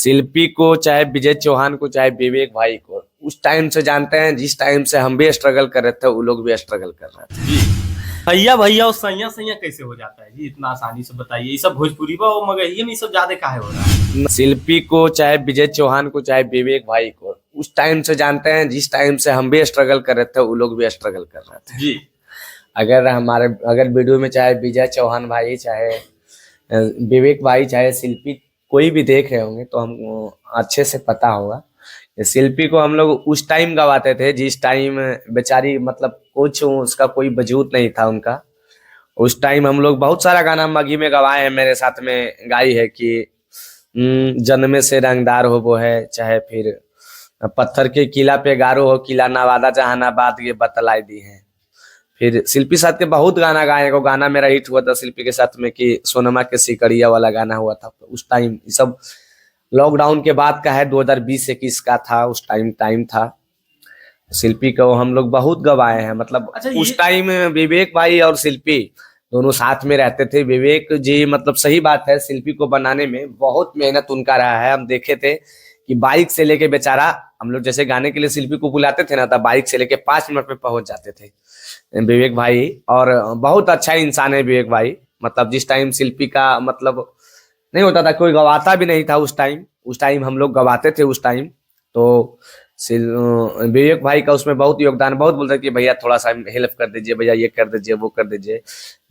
शिल्पी को, चाहे विजय चौहान को, चाहे विवेक भाई को, उस टाइम से जानते हैं जिस टाइम से हम भी स्ट्रगल कर रहे थे, वो लोग भी स्ट्रगल कर रहे थे। जी भैया भैया और सैया सैया कैसे हो जाता है जी, इतना आसानी से बताइए। ये सब भोजपुरी बा और मगहिये में ये सब ज्यादा काहे हो रहा है? शिल्पी को, चाहे विजय चौहान को, चाहे विवेक भाई को, उस टाइम से जानते हैं जिस टाइम से हम भी स्ट्रगल कर रहे थे, वो लोग भी स्ट्रगल कर रहे थे। जी अगर वीडियो में चाहे विजय चौहान भाई, चाहे विवेक भाई, चाहे शिल्पी कोई भी देख रहे होंगे तो हमको अच्छे से पता होगा। शिल्पी को हम लोग उस टाइम गवाते थे जिस टाइम बेचारी मतलब कुछ उसका कोई वजूद नहीं था उनका। उस टाइम हम लोग बहुत सारा गाना मगी में गवाए हैं, मेरे साथ में गाई है कि जन्मे से रंगदार हो वो है, चाहे फिर पत्थर के किला पे गारो हो, किला नवादा जहानाबाद ये बतलाई दी है। फिर शिल्पी साथ के बहुत गाना गाए, को गाना मेरा हिट हुआ था शिल्पी के साथ में कि सोनमा के सिकड़िया वाला गाना हुआ था। उस टाइम ये सब लॉकडाउन के बाद का है, 2020-21 का था, उस टाइम था। शिल्पी को हम लोग बहुत गवाए हैं, मतलब अच्छा, उस टाइम विवेक भाई और शिल्पी दोनों साथ में रहते थे। विवेक जी मतलब सही बात है, शिल्पी को बनाने में बहुत मेहनत उनका रहा है। हम देखे थे कि बाइक से लेके बेचारा, हम लोग जैसे गाने के लिए शिल्पी को बुलाते थे ना, तब बाइक से लेके 5 मिनट में पहुंच जाते थे विवेक भाई। और बहुत अच्छा इंसान है विवेक भाई। मतलब जिस टाइम शिल्पी का मतलब नहीं होता था, कोई गवाता भी नहीं था उस टाइम हम लोग गवाते थे उस टाइम। तो विवेक भाई का उसमें बहुत योगदान, बहुत बोलते कि भैया थोड़ा सा हेल्प कर दीजिए, भैया ये कर दीजिए, वो कर दीजिए,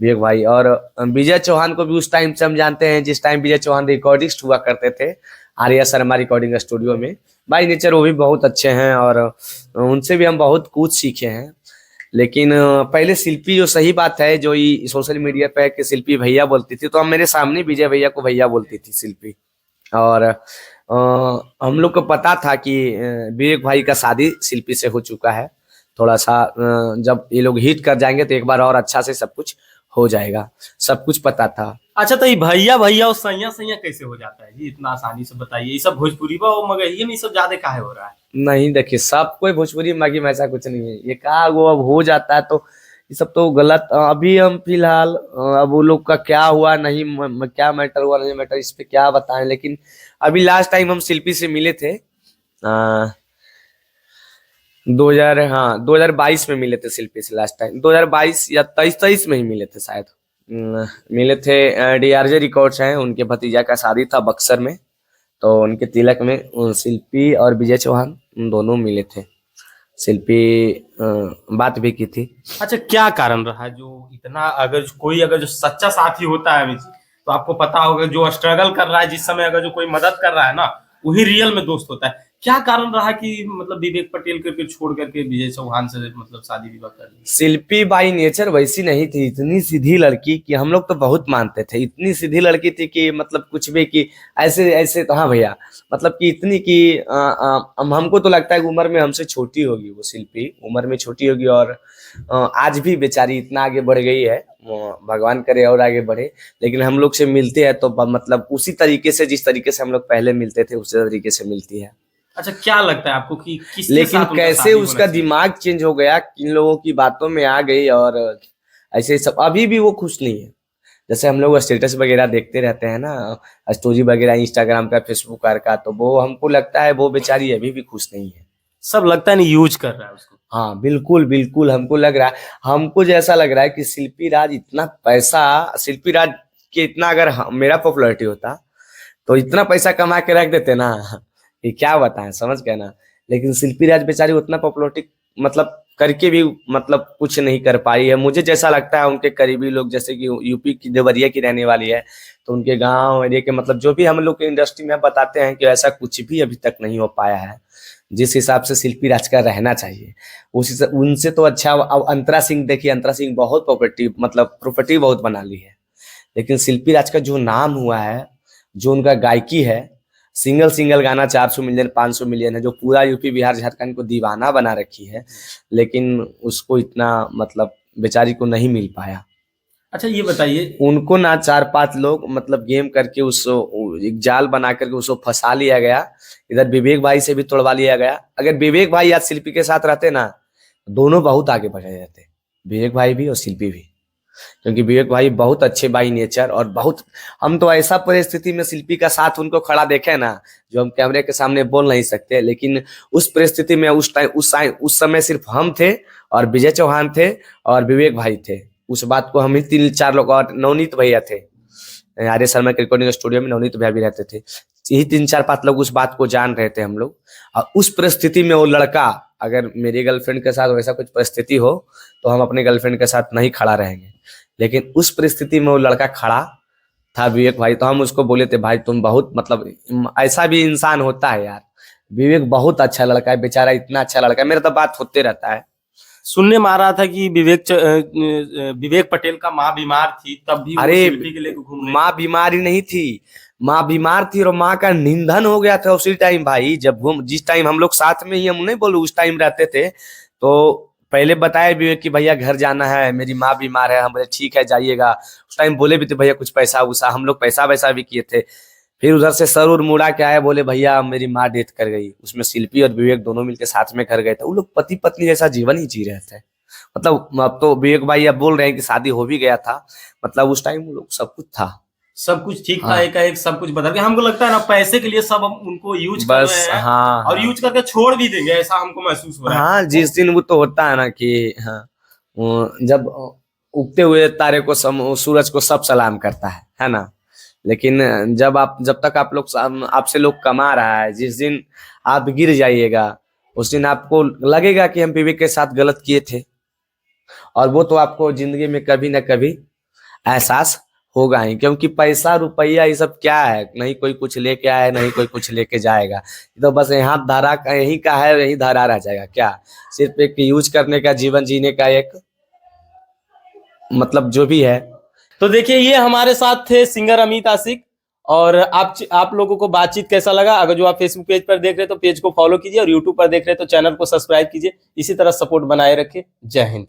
विवेक भाई। और विजय चौहान को भी उस टाइम से हम जानते हैं जिस टाइम विजय चौहान रिकॉर्डिस्ट हुआ करते थे आर्या शर्मा रिकॉर्डिंग स्टूडियो में। बाई नेचर वो भी बहुत अच्छे हैं और उनसे भी हम बहुत कुछ सीखे हैं। लेकिन पहले शिल्पी, जो सही बात है, जो ये सोशल मीडिया पे कि शिल्पी भैया बोलती थी, तो हम मेरे सामने विजय भैया को भैया बोलती थी शिल्पी। और हम लोग को पता था कि विवेक भाई का शादी शिल्पी से हो चुका है। थोड़ा सा जब ये लोग हिट कर जाएंगे तो एक बार और अच्छा से सब कुछ हो जाएगा, सब कुछ पता था। अच्छा, तो ये भैया भैया और सैया सैया कैसे हो जाता है जी, इतना आसानी से बताइए। ये सब भोजपुरी बा और मगहिये में ये सब ज्यादा काहे हो रहा है? नहीं देखिए, सब कोई भोजपुरी मागी में ऐसा कुछ नहीं है। ये कहा वो अब हो जाता है तो ये सब तो गलत। अभी हम फिलहाल अब वो लोग का क्या हुआ नहीं, क्या मैटर हुआ नहीं मैटर, इस पे क्या बताएं। लेकिन अभी लास्ट टाइम हम शिल्पी से मिले थे 2022 में मिले थे शिल्पी से लास्ट टाइम, 2022 या 23 में ही मिले थे शायद। मिले थे, DRJ रिकॉर्ड्स हैं, उनके भतीजा का शादी था बक्सर में, तो उनके तिलक में शिल्पी और विजय चौहान दोनों मिले थे। शिल्पी बात भी की थी। अच्छा, क्या कारण रहा जो इतना, अगर जो सच्चा साथी होता है तो आपको पता होगा, जो स्ट्रगल कर रहा है जिस समय, अगर जो कोई मदद कर रहा है ना, वही रियल में दोस्त होता है। क्या कारण रहा कि मतलब विवेक पटेल करके छोड़ करके विजय चौहान से मतलब शादी विवाह कर ली? शिल्पी बाई नेचर वैसी नहीं थी, इतनी सीधी लड़की कि हम लोग तो बहुत मानते थे। इतनी सीधी लड़की थी कि मतलब कुछ भी कि ऐसे ऐसे, तो हाँ भैया, मतलब कि इतनी कि हमको तो लगता है कि उम्र में हमसे छोटी होगी वो। शिल्पी उम्र में छोटी होगी और आज भी बेचारी इतना आगे बढ़ गई है, भगवान करे और आगे बढ़े। लेकिन हम लोग से मिलते हैं तो मतलब उसी तरीके से, जिस तरीके से हम लोग पहले मिलते थे उसी तरीके से मिलती है। अच्छा, क्या लगता है आपको कि किसके लेकिन साथ उनका कैसे शादी होना उसका चाहिए? दिमाग चेंज हो गया, किन लोगों की बातों में आ गई और ऐसे सब। अभी भी वो खुश नहीं है। जैसे हम लोग स्टेटस वगैरह देखते रहते हैं ना, स्टोरी वगैरह इंस्टाग्राम का, फेसबुक का, तो वो हमको लगता है वो बेचारी अभी भी खुश नहीं है। सब लगता है नहीं यूज कर रहा है उसको। हाँ बिल्कुल बिल्कुल, हमको लग रहा है, हमको जैसा लग रहा है कि शिल्पी राज इतना पैसा, शिल्पी राज के इतना अगर मेरा पॉपुलैरिटी होता तो इतना पैसा कमा के रख देते ना कि क्या बताएं, समझ गए ना। लेकिन शिल्पी राज बेचारी उतना पॉपुलैरिटी मतलब करके भी मतलब कुछ नहीं कर पाई है। मुझे जैसा लगता है उनके करीबी लोग, जैसे कि यूपी की देवरिया की रहने वाली है, तो उनके गांव एरिया के मतलब जो भी हम लोग के इंडस्ट्री में बताते हैं कि ऐसा कुछ भी अभी तक नहीं हो पाया है जिस हिसाब से शिल्पी राज का रहना चाहिए। उसी उनसे तो अच्छा अब अंतरा सिंह देखिए, अंतरा सिंह बहुत प्रॉपर्टी बहुत बना ली है। लेकिन शिल्पी राज का जो नाम हुआ है, जो उनका गायकी है, सिंगल सिंगल गाना 400 मिलियन 500 मिलियन है, जो पूरा यूपी बिहार झारखंड को दीवाना बना रखी है, लेकिन उसको इतना मतलब बेचारी को नहीं मिल पाया। अच्छा, ये बताइए, उनको ना 4-5 लोग मतलब गेम करके उस एक जाल बना करके उसको फंसा लिया गया। इधर विवेक भाई से भी तोड़वा लिया गया। अगर विवेक भाई या शिल्पी के साथ रहते ना, दोनों बहुत आगे बढ़ जाते, विवेक भाई भी और शिल्पी भी। क्योंकि विवेक भाई बहुत अच्छे बाई नेचर और बहुत, हम तो ऐसा परिस्थिति में शिल्पी का साथ उनको खड़ा देखे ना, जो हम कैमरे के सामने बोल नहीं सकते, लेकिन उस परिस्थिति में उस टाइम उस समय सिर्फ हम थे और विजय चौहान थे और विवेक भाई थे। उस बात को हम ही 3-4 लोग, और नवनीत भैया थे, आर्य शर्मा के रिकॉर्डिंग स्टूडियो में नवनीत भैया भी रहते थे, यही 3-4-5 लोग उस बात को जान रहे थे हम लोग। और उस परिस्थिति में वो लड़का, अगर मेरी गर्लफ्रेंड के साथ वैसा कुछ परिस्थिति हो तो हम अपने गर्लफ्रेंड के साथ नहीं खड़ा रहेंगे, लेकिन उस परिस्थिति में वो लड़का खड़ा था विवेक भाई। तो हम उसको बोले थे भाई तुम बहुत, मतलब ऐसा भी इंसान होता है यार। विवेक बहुत अच्छा लड़का है बेचारा, इतना अच्छा लड़का है, मेरा तो बात होते रहता है। सुनने में आ रहा था कि विवेक पटेल का माँ बीमार थी, तब भी वो अरे शिल्पी के लेकर घूम रहे थे। माँ बीमारी नहीं थी, माँ बीमार थी और माँ का निधन हो गया था उसी टाइम भाई। जब हम, जिस टाइम हम लोग साथ में ही, हम नहीं बोलूं उस टाइम रहते थे, तो पहले बताया विवेक कि भैया घर जाना है, मेरी माँ बीमार है। हम बोले ठीक है जाइएगा। उस टाइम बोले भी थे भैया कुछ पैसा वैसा, हम लोग पैसा वैसा भी किए थे। फिर उधर से सर उर मुड़ा के आए, बोले भैया मेरी माँ डेथ कर गई। उसमें शिल्पी और विवेक दोनों मिलकर साथ में घर गए थे। वो लोग पति पत्नी जैसा जीवन ही जी रहे थे। मतलब अब तो विवेक भाई अब बोल रहे हैं कि शादी हो भी गया था, मतलब उस टाइम वो लोग सब कुछ था, सब कुछ ठीक था। हाँ। एक सब कुछ बदल गया। हमको लगता है ना पैसे के लिए सब हम उनको यूज कर बस रहे हैं, हाँ और यूज करके छोड़ भी देंगे, ऐसा हमको महसूस हो रहा है। हाँ, जिस दिन वो तो होता है ना कि हाँ, जब उगते हुए तारे को सूरज को सब सलाम करता है ना। लेकिन जब तक आप लोग, आपसे लोग कमा रहा है, जिस दिन आप गिर जाइएगा उस दिन आपको लगेगा कि हम विवेक के साथ गलत किए थे, और वो तो आपको जिंदगी में कभी ना कभी एहसास होगा ही। क्योंकि पैसा रुपया ये सब क्या है, नहीं कोई कुछ लेके आया, नहीं कोई कुछ लेके जाएगा। ये तो बस यहाँ धारा यहीं का है, यहीं धारा रह जाएगा। क्या सिर्फ एक यूज करने का, जीवन जीने का एक मतलब जो भी है। तो देखिए ये हमारे साथ थे सिंगर अमित आशिक। और आप लोगों को बातचीत कैसा लगा? अगर जो आप फेसबुक पेज पर देख रहे हैं तो पेज को फॉलो कीजिए, और यूट्यूब पर देख रहे हैं तो चैनल को सब्सक्राइब कीजिए। इसी तरह सपोर्ट बनाए रखें। जय हिंद।